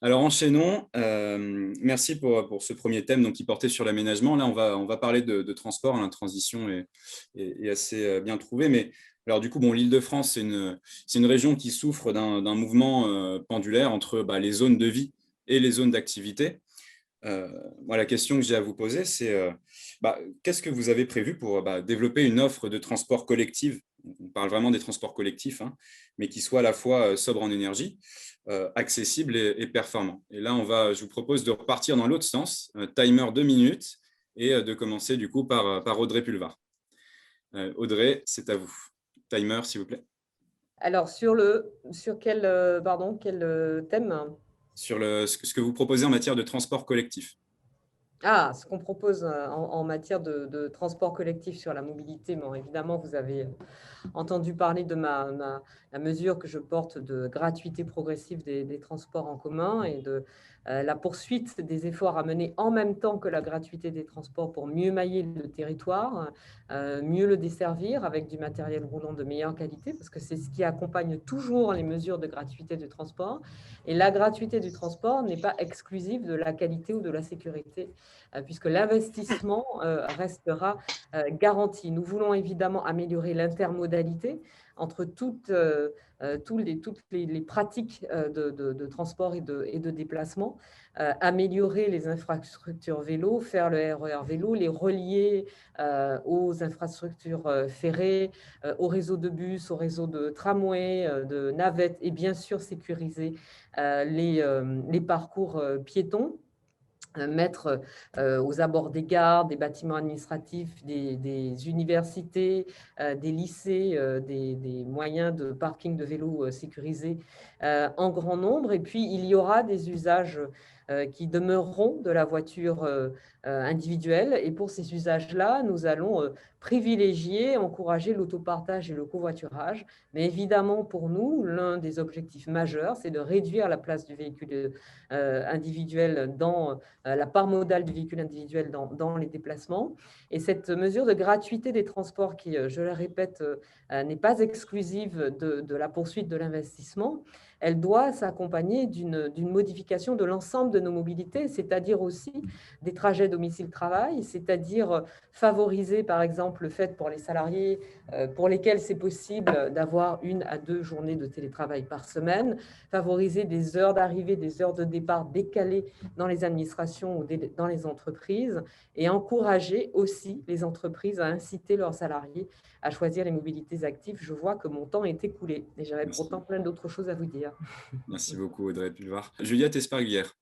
Alors enchaînons. Merci pour ce premier thème donc, qui portait sur l'aménagement. Là, on va parler de transport. La transition est assez bien trouvée. Mais alors, du coup, bon, l'Île-de-France, c'est une région qui souffre d'un mouvement pendulaire entre les zones de vie et les zones d'activité. Moi, la question que j'ai à vous poser, c'est qu'est-ce que vous avez prévu pour développer une offre de transport collectif? On parle vraiment des transports collectifs, hein, mais qui soit à la fois sobre en énergie, accessible et performant. Et là, je vous propose de repartir dans l'autre sens, timer 2 minutes, et de commencer du coup par Audrey Pulvar. Audrey, c'est à vous. Timer, s'il vous plaît. Alors, sur quel, pardon, quel thème? Sur ce que vous proposez en matière de transport collectif. Ah, ce qu'on propose en matière de transport collectif sur la mobilité. Bon, évidemment, vous avez entendu parler de la mesure que je porte de gratuité progressive des transports en commun et de la poursuite des efforts à mener en même temps que la gratuité des transports pour mieux mailler le territoire, mieux le desservir avec du matériel roulant de meilleure qualité, parce que c'est ce qui accompagne toujours les mesures de gratuité du transport. Et la gratuité du transport n'est pas exclusive de la qualité ou de la sécurité, puisque l'investissement restera garanti. Nous voulons évidemment améliorer l'intermodalité entre toutes les pratiques de transport et de déplacement, améliorer les infrastructures vélo, faire le RER vélo, les relier aux infrastructures ferrées, au réseau de bus, au réseau de tramway, de navettes, et bien sûr sécuriser les parcours piétons, mettre aux abords des gares, des bâtiments administratifs, des universités, des lycées, des moyens de parking de vélos sécurisés en grand nombre. Et puis, il y aura des usages qui demeureront de la voiture individuelle. Et pour ces usages-là, nous allons privilégier, encourager l'autopartage et le covoiturage. Mais évidemment, pour nous, l'un des objectifs majeurs, c'est de réduire la place du véhicule individuel dans la part modale du véhicule individuel dans les déplacements. Et cette mesure de gratuité des transports qui, je le répète, n'est pas exclusive de la poursuite de l'investissement, elle doit s'accompagner d'une modification de l'ensemble de nos mobilités, c'est-à-dire aussi des trajets domicile-travail, c'est-à-dire favoriser par exemple le fait pour les salariés pour lesquels c'est possible d'avoir 1 à 2 journées de télétravail par semaine, favoriser des heures d'arrivée, des heures de départ décalées dans les administrations ou dans les entreprises, et encourager aussi les entreprises à inciter leurs salariés à choisir les mobilités actives. Je vois que mon temps est écoulé et j'aurais pourtant Merci. plein d'autres choses à vous dire. Merci beaucoup, Audrey Pulvar. Juliette Esparguière,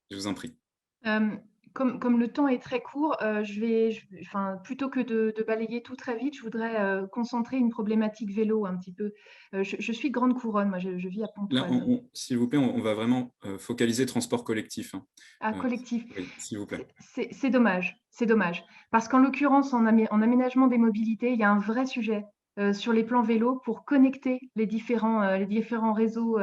je vous en prie. Hem, comme le temps est très court, enfin, plutôt que de balayer tout très vite, je voudrais, concentrer une problématique vélo un petit peu. Je suis de Grande Couronne, moi je vis à Là, Pontoise. s'il vous plaît, on va vraiment focaliser transport collectif, hein. Ah, Euh, collectif. oui, s'il vous plaît. C'est dommage, c'est dommage. Parce qu'en l'occurrence, en aménagement des mobilités, il y a un vrai sujet sur les plans vélo pour connecter les différents réseaux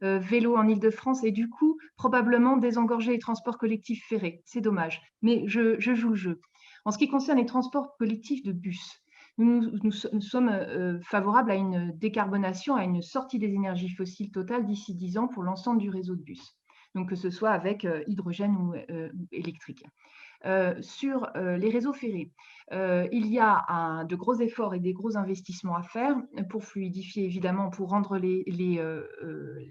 vélo en Île-de-France et du coup, probablement désengorger les transports collectifs ferrés. C'est dommage. Mais je joue le jeu. En ce qui concerne les transports collectifs de bus, nous sommes favorables à une décarbonation, à une sortie des énergies fossiles totales d'ici 10 ans pour l'ensemble du réseau de bus. Donc que ce soit avec hydrogène ou électrique. Sur les réseaux ferrés, il y a de gros efforts et des gros investissements à faire pour fluidifier, évidemment, pour rendre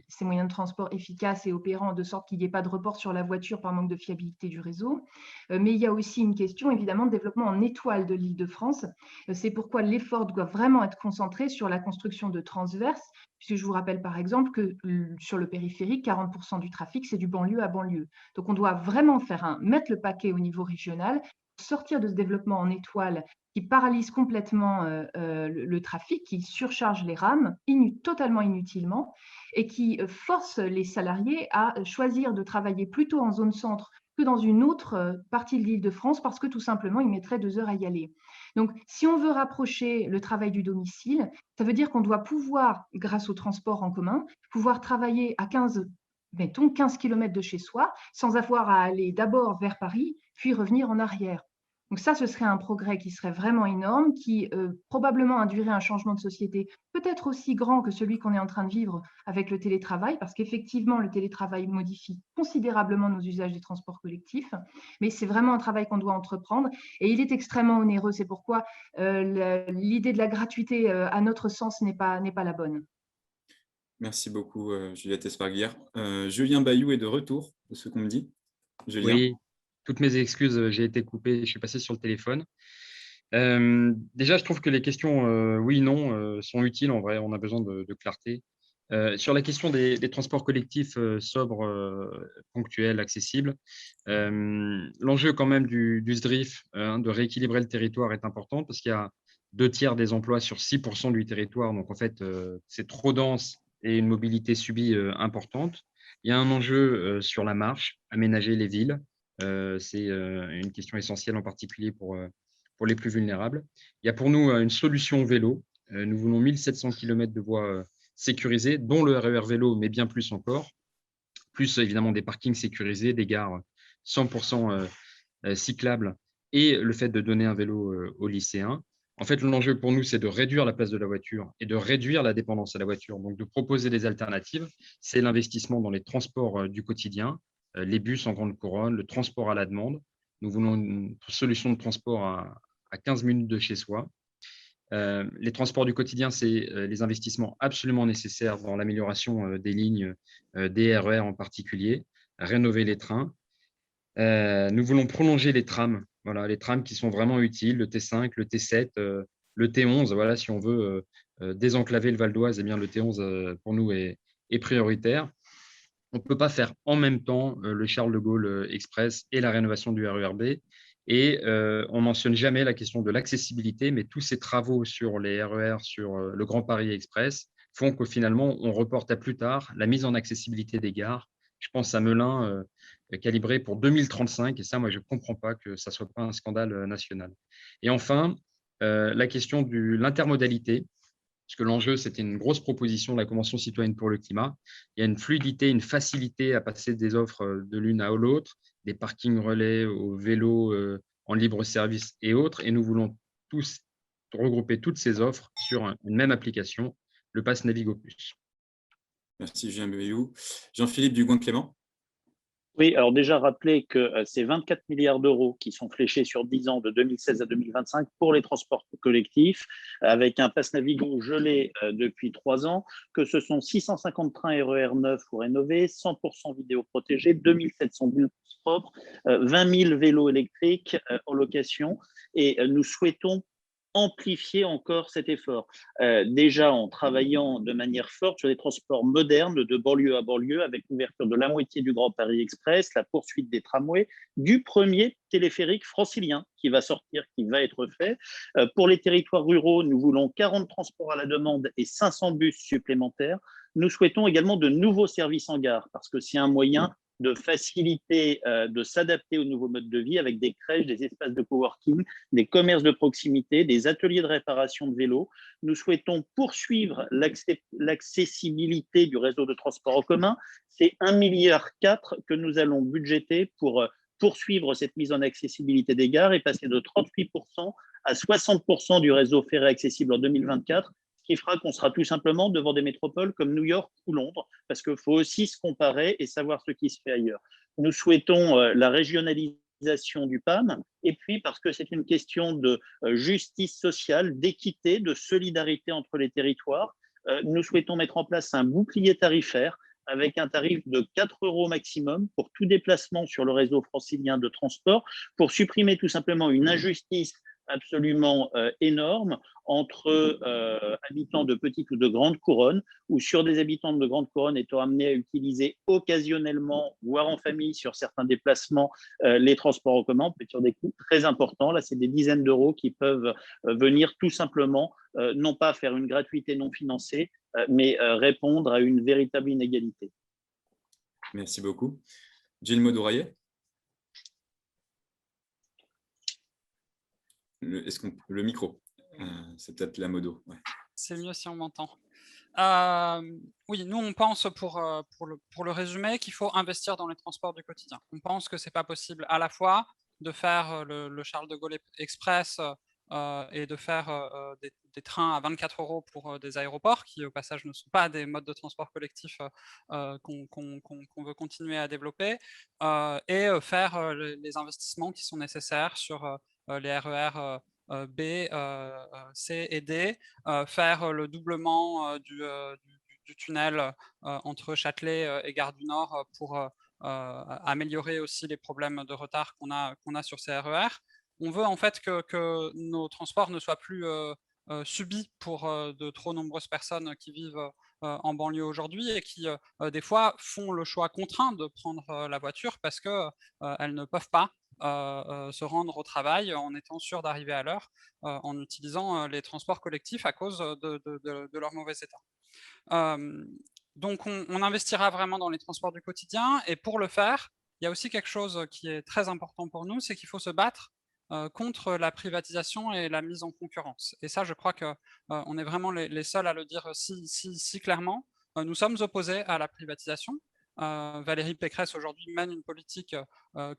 ces moyens de transport efficaces et opérants, de sorte qu'il n'y ait pas de report sur la voiture par manque de fiabilité du réseau. Mais il y a aussi une question, évidemment, de développement en étoile de l'Île-de-France. C'est pourquoi l'effort doit vraiment être concentré sur la construction de transverses, puisque je vous rappelle par exemple que sur le périphérique, 40% du trafic, c'est du banlieue à banlieue. Donc on doit vraiment mettre le paquet au niveau régional, sortir de ce développement en étoile qui paralyse complètement le trafic, qui surcharge les rames totalement inutilement et qui force les salariés à choisir de travailler plutôt en zone centre que dans une autre partie de l'Île-de-France parce que tout simplement, ils mettraient 2 heures à y aller. Donc, si on veut rapprocher le travail du domicile, ça veut dire qu'on doit pouvoir, grâce au transport en commun, pouvoir travailler à 15 km de chez soi, sans avoir à aller d'abord vers Paris, puis revenir en arrière. Donc ça, ce serait un progrès qui serait vraiment énorme, qui probablement induirait un changement de société peut-être aussi grand que celui qu'on est en train de vivre avec le télétravail, parce qu'effectivement, le télétravail modifie considérablement nos usages des transports collectifs, mais c'est vraiment un travail qu'on doit entreprendre et il est extrêmement onéreux. C'est pourquoi l'idée de la gratuité, à notre sens, n'est pas la bonne. Merci beaucoup, Juliette Esparguière. Julien Bayou est de retour, de ce qu'on me dit. Julien. Oui, toutes mes excuses, j'ai été coupé, je suis passé sur le téléphone. Déjà, je trouve que les questions oui, non sont utiles en vrai, on a besoin de clarté. Sur la question des transports collectifs sobres, ponctuels, accessibles, l'enjeu quand même du SDRIF, de rééquilibrer le territoire est important parce qu'il y a 2/3 des emplois sur 6% du territoire. Donc, en fait, c'est trop dense et une mobilité subie importante. Il y a un enjeu sur la marche, aménager les villes. C'est une question essentielle en particulier pour les plus vulnérables. Il y a pour nous une solution vélo. Nous voulons 1700 km de voies sécurisées, dont le RER vélo, mais bien plus encore. Plus évidemment des parkings sécurisés, des gares 100% cyclables et le fait de donner un vélo aux lycéens. En fait, l'enjeu pour nous, c'est de réduire la place de la voiture et de réduire la dépendance à la voiture, donc de proposer des alternatives. C'est l'investissement dans les transports du quotidien, les bus en grande couronne, le transport à la demande. Nous voulons une solution de transport à 15 minutes de chez soi. Les transports du quotidien, c'est les investissements absolument nécessaires dans l'amélioration des lignes, des RER en particulier, rénover les trains. Nous voulons prolonger les trams, voilà, les trams qui sont vraiment utiles, le T5, le T7, le T11. Voilà, si on veut désenclaver le Val d'Oise, eh bien, le T11 pour nous est prioritaire. On ne peut pas faire en même temps le Charles de Gaulle Express et la rénovation du RER B. Et on ne mentionne jamais la question de l'accessibilité, mais tous ces travaux sur les RER, sur le Grand Paris Express, font que finalement, on reporte à plus tard la mise en accessibilité des gares. Je pense à Melun, calibré pour 2035. Et ça, moi, je ne comprends pas que ça ne soit pas un scandale national. Et enfin, la question de l'intermodalité. Parce que l'enjeu, c'était une grosse proposition de la Convention citoyenne pour le climat. Il y a une fluidité, une facilité à passer des offres de l'une à l'autre, des parkings relais aux vélos en libre service et autres. Et nous voulons tous regrouper toutes ces offres sur une même application, le Pass Navigo Plus. Merci, Julien Bayou. Jean-Philippe Dugoin-Clément. Oui, alors déjà rappeler que c'est 24 milliards d'euros qui sont fléchés sur 10 ans de 2016 à 2025 pour les transports collectifs, avec un pass Navigo gelé depuis 3 ans, que ce sont 650 trains RER neufs ou rénovés, 100% vidéo protégés, 2700 bus propres, 20 000 vélos électriques en location, et nous souhaitons amplifier encore cet effort. Déjà en travaillant de manière forte sur des transports modernes de banlieue à banlieue, avec l'ouverture de la moitié du Grand Paris Express, la poursuite des tramways, du premier téléphérique francilien qui va sortir, qui va être fait. Pour les territoires ruraux, nous voulons 40 transports à la demande et 500 bus supplémentaires. Nous souhaitons également de nouveaux services en gare, parce que c'est un moyen de faciliter, de s'adapter aux nouveaux modes de vie avec des crèches, des espaces de coworking, des commerces de proximité, des ateliers de réparation de vélos. Nous souhaitons poursuivre l'accessibilité du réseau de transport en commun. C'est 1,4 milliard que nous allons budgéter pour poursuivre cette mise en accessibilité des gares et passer de 38% à 60% du réseau ferré accessible en 2024. Ce qui fera qu'on sera tout simplement devant des métropoles comme New York ou Londres, parce qu'il faut aussi se comparer et savoir ce qui se fait ailleurs. Nous souhaitons la régionalisation du PAM, et puis parce que c'est une question de justice sociale, d'équité, de solidarité entre les territoires, nous souhaitons mettre en place un bouclier tarifaire avec un tarif de 4 € maximum pour tout déplacement sur le réseau francilien de transport, pour supprimer tout simplement une injustice absolument énorme entre habitants de petite ou de grande couronne, ou sur des habitants de grande couronne étant amenés à utiliser occasionnellement, voire en famille, sur certains déplacements, les transports en commun, on peut être sur des coûts très importants. Là, c'est des dizaines d'euros qui peuvent venir tout simplement, non pas faire une gratuité non financée, mais répondre à une véritable inégalité. Merci beaucoup. Gilles Maudouraillet. Est-ce qu'on le micro, c'est peut-être la modo. Ouais. C'est mieux si on m'entend. Oui, nous on pense pour le résumer qu'il faut investir dans les transports du quotidien. On pense que c'est pas possible à la fois de faire le Charles de Gaulle Express et de faire des trains à 24 € pour des aéroports, qui au passage ne sont pas des modes de transport collectif qu'on veut continuer à développer, et faire les investissements qui sont nécessaires sur les RER B, C et D, faire le doublement du tunnel entre Châtelet et Gare du Nord pour améliorer aussi les problèmes de retard qu'on a sur ces RER. On veut en fait que nos transports ne soient plus subis pour de trop nombreuses personnes qui vivent en banlieue aujourd'hui et qui, des fois, font le choix contraint de prendre la voiture parce qu'elles ne peuvent pas se rendre au travail en étant sûres d'arriver à l'heure en utilisant les transports collectifs à cause de leur mauvais état. Donc, on investira vraiment dans les transports du quotidien et pour le faire, il y a aussi quelque chose qui est très important pour nous, c'est qu'il faut se battre contre la privatisation et la mise en concurrence. Et ça, je crois qu'on est vraiment les seuls à le dire si clairement. Nous sommes opposés à la privatisation. Valérie Pécresse aujourd'hui mène une politique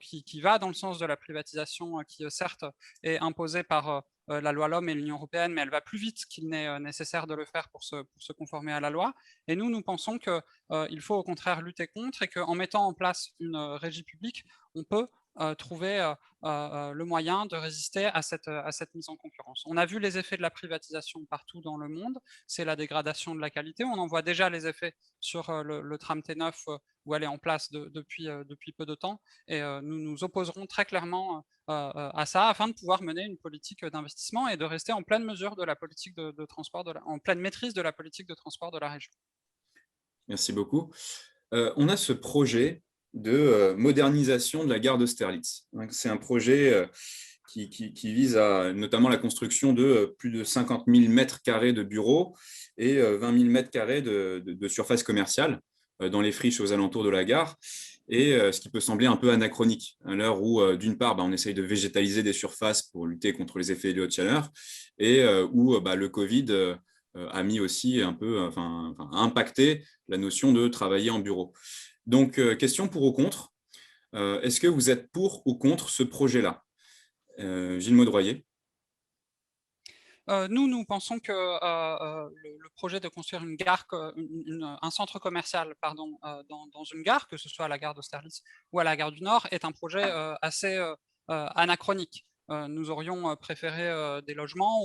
qui va dans le sens de la privatisation, qui certes est imposée par la loi LOM et l'Union européenne, mais elle va plus vite qu'il n'est nécessaire de le faire pour se conformer à la loi. Et nous pensons qu'il faut au contraire lutter contre et qu'en mettant en place une régie publique, on peut trouver le moyen de résister à cette mise en concurrence. On a vu les effets de la privatisation partout dans le monde, c'est la dégradation de la qualité. On en voit déjà les effets sur le tram T9 où elle est en place depuis peu de temps. Et nous nous opposerons très clairement à ça afin de pouvoir mener une politique d'investissement et de rester en pleine mesure de la politique de transport, en pleine maîtrise de la politique de transport de la région. Merci beaucoup. On a ce projet de modernisation de la gare d'Austerlitz. C'est un projet qui vise à notamment la construction de plus de 50 000 mètres carrés de bureaux et 20 000 mètres carrés de surface commerciale dans les friches aux alentours de la gare, et ce qui peut sembler un peu anachronique à l'heure où, d'une part, on essaye de végétaliser des surfaces pour lutter contre les effets de haute chaleur, et où le Covid a mis aussi un peu, a impacté la notion de travailler en bureau. Donc, question pour ou contre, est-ce que vous êtes pour ou contre ce projet-là? Gilles Maudroyer. Nous pensons que le projet de construire une gare, un centre commercial dans une gare, que ce soit à la gare d'Austerlitz ou à la gare du Nord, est un projet assez anachronique. Nous aurions préféré des logements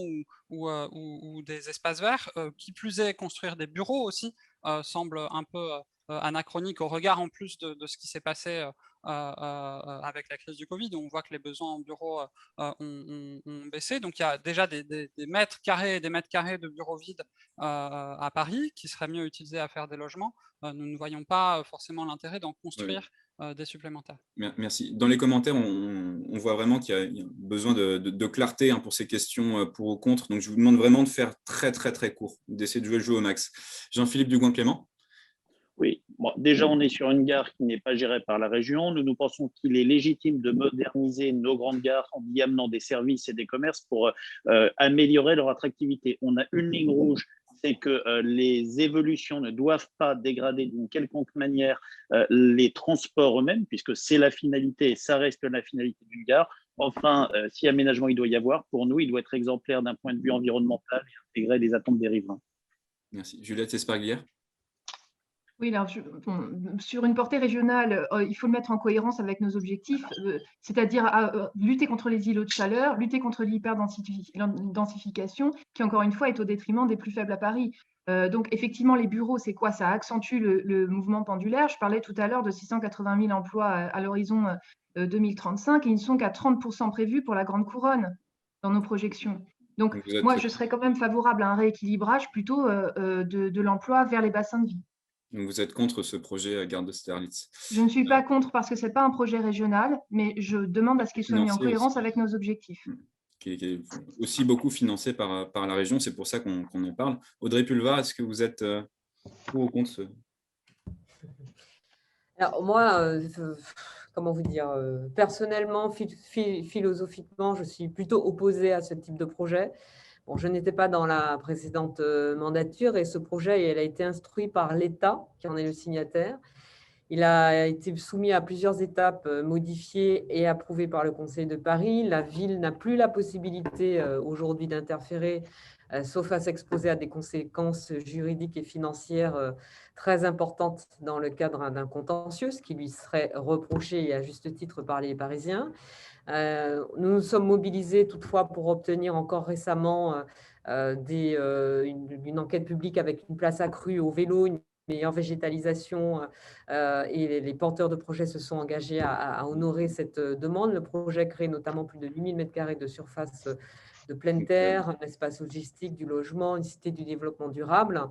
ou des espaces verts. Qui plus est, construire des bureaux aussi semble un peu anachronique au regard en plus de ce qui s'est passé avec la crise du Covid, où on voit que les besoins en bureaux ont baissé. Donc il y a déjà des mètres carrés et des mètres carrés de bureaux vides à Paris qui seraient mieux utilisés à faire des logements. Nous ne voyons pas forcément l'intérêt d'en construire des supplémentaires. Merci. Dans les commentaires, on voit vraiment qu'il y a besoin de clarté pour ces questions pour ou contre. Donc je vous demande vraiment de faire très très très court, d'essayer de jouer le jeu au max. Jean-Philippe Dugoin-Clément. Oui, bon, déjà on est sur une gare qui n'est pas gérée par la région. Nous pensons qu'il est légitime de moderniser nos grandes gares en y amenant des services et des commerces pour améliorer leur attractivité. On a une ligne rouge, c'est que les évolutions ne doivent pas dégrader d'une quelconque manière les transports eux-mêmes, puisque c'est la finalité et ça reste la finalité d'une gare. Enfin, si aménagement il doit y avoir, pour nous, il doit être exemplaire d'un point de vue environnemental et intégrer les attentes des riverains. Merci. Juliette Esparguière. Oui, alors sur une portée régionale, il faut le mettre en cohérence avec nos objectifs, c'est-à-dire lutter contre les îlots de chaleur, lutter contre l'hyperdensification, qui encore une fois est au détriment des plus faibles à Paris. Donc effectivement, les bureaux, c'est quoi? Ça accentue le mouvement pendulaire. Je parlais tout à l'heure de 680 000 emplois à l'horizon 2035, et ils ne sont qu'à 30% prévus pour la Grande Couronne dans nos projections. Donc moi, je serais quand même favorable à un rééquilibrage plutôt de l'emploi vers les bassins de vie. Donc vous êtes contre ce projet Gare d'Austerlitz? Je ne suis pas contre parce que ce n'est pas un projet régional, mais je demande à ce qu'il soit mis en cohérence aussi avec nos objectifs. Qui est aussi beaucoup financé par la région, c'est pour ça qu'on en parle. Audrey Pulvar, est-ce que vous êtes pour ou contre ce... Alors moi, comment vous dire, personnellement, philosophiquement, je suis plutôt opposée à ce type de projet. Bon, je n'étais pas dans la précédente mandature et ce projet, il a été instruit par l'État, qui en est le signataire. Il a été soumis à plusieurs étapes modifiées et approuvées par le Conseil de Paris. La ville n'a plus la possibilité aujourd'hui d'interférer, sauf à s'exposer à des conséquences juridiques et financières très importantes dans le cadre d'un contentieux, ce qui lui serait reproché et à juste titre par les Parisiens. Nous nous sommes mobilisés toutefois pour obtenir encore récemment une enquête publique avec une place accrue au vélo, une meilleure végétalisation, et les porteurs de projets se sont engagés à honorer cette demande. Le projet crée notamment plus de 8 000 m² de surface de pleine terre, un espace logistique, du logement, une cité du développement durable.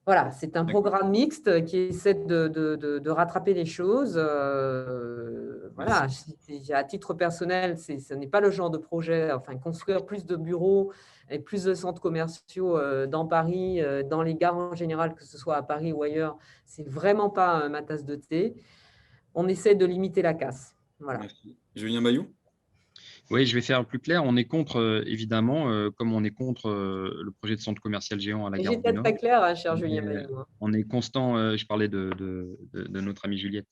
Voilà, c'est un programme mixte qui essaie de rattraper les choses. Voilà, à titre personnel, ce n'est pas le genre de projet, enfin, construire plus de bureaux et plus de centres commerciaux dans Paris, dans les gares en général, que ce soit à Paris ou ailleurs, c'est vraiment pas ma tasse de thé. On essaie de limiter la casse. Voilà. Merci. Julien Bayou? Oui, je vais faire plus clair. On est contre, évidemment, comme on est contre le projet de centre commercial géant à la gare du J'étais Nord. très clair, hein, cher Julien Bayou. On est constant, je parlais de notre amie Juliette,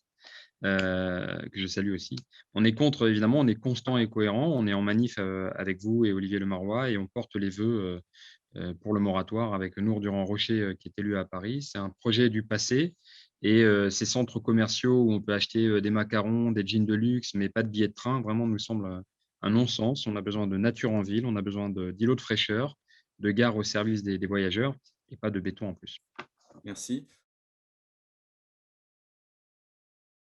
que je salue aussi. On est contre, évidemment, on est constant et cohérent. On est en manif avec vous et Olivier Lemarois et on porte les vœux pour le moratoire avec Nour Durand-Rocher qui est élu à Paris. C'est un projet du passé et ces centres commerciaux où on peut acheter des macarons, des jeans de luxe, mais pas de billets de train, vraiment nous semble un non-sens. On a besoin de nature en ville, on a besoin d'îlots de fraîcheur, de gares au service des voyageurs et pas de béton en plus. Merci.